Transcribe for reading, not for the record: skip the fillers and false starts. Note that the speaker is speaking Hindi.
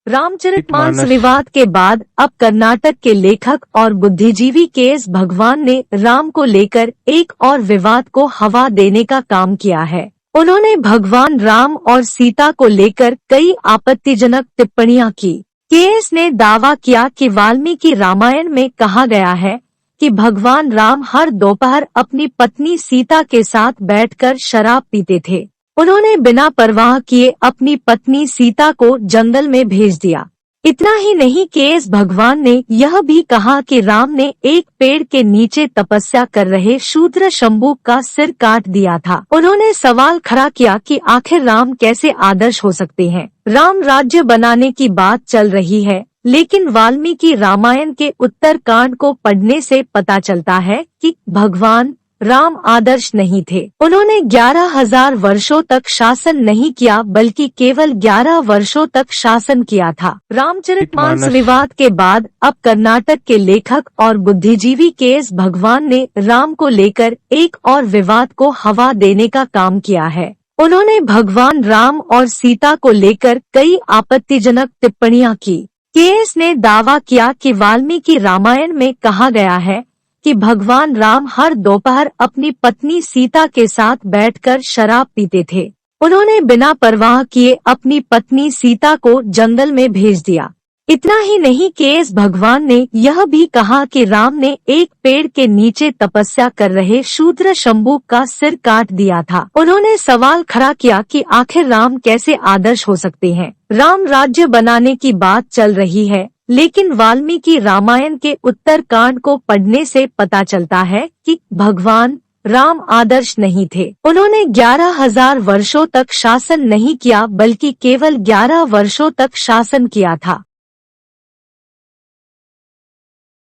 रामचरितमानस विवाद के बाद अब कर्नाटक के लेखक और बुद्धिजीवी के.एस. भगवान ने राम को लेकर एक और विवाद को हवा देने का काम किया है। उन्होंने भगवान राम और सीता को लेकर कई आपत्तिजनक टिप्पणियां की। के.एस. ने दावा किया कि वाल्मीकि रामायण में कहा गया है कि भगवान राम हर दोपहर अपनी पत्नी सीता के साथ बैठकर शराब पीते थे। उन्होंने बिना परवाह किए अपनी पत्नी सीता को जंगल में भेज दिया। इतना ही नहीं, के.एस. भगवान ने यह भी कहा कि राम ने एक पेड़ के नीचे तपस्या कर रहे शूद्र शंभू का सिर काट दिया था। उन्होंने सवाल खड़ा किया कि आखिर राम कैसे आदर्श हो सकते हैं। राम राज्य बनाने की बात चल रही है, लेकिन वाल्मीकि रामायण के उत्तरकांड को पढ़ने से पता चलता है कि भगवान राम आदर्श नहीं थे। उन्होंने 11,000 वर्षों तक शासन नहीं किया, बल्कि केवल 11 वर्षों तक शासन किया था। रामचरितमानस विवाद के बाद अब कर्नाटक के लेखक और बुद्धिजीवी के.एस. भगवान ने राम को लेकर एक और विवाद को हवा देने का काम किया है। उन्होंने भगवान राम और सीता को लेकर कई आपत्तिजनक टिप्पणियां की। के.एस. ने दावा किया कि वाल्मीकि रामायण में कहा गया है कि भगवान राम हर दोपहर अपनी पत्नी सीता के साथ बैठकर शराब पीते थे। उन्होंने बिना परवाह किए अपनी पत्नी सीता को जंगल में भेज दिया। इतना ही नहीं, के.एस. भगवान ने यह भी कहा कि राम ने एक पेड़ के नीचे तपस्या कर रहे शूद्र शंभू का सिर काट दिया था। उन्होंने सवाल खड़ा किया कि आखिर राम कैसे आदर्श हो सकते हैं। राम राज्य बनाने की बात चल रही है, लेकिन वाल्मीकि रामायण के उत्तरकांड को पढ़ने से पता चलता है कि भगवान राम आदर्श नहीं थे। उन्होंने 11,000 वर्षों तक शासन नहीं किया, बल्कि केवल 11 वर्षों तक शासन किया था।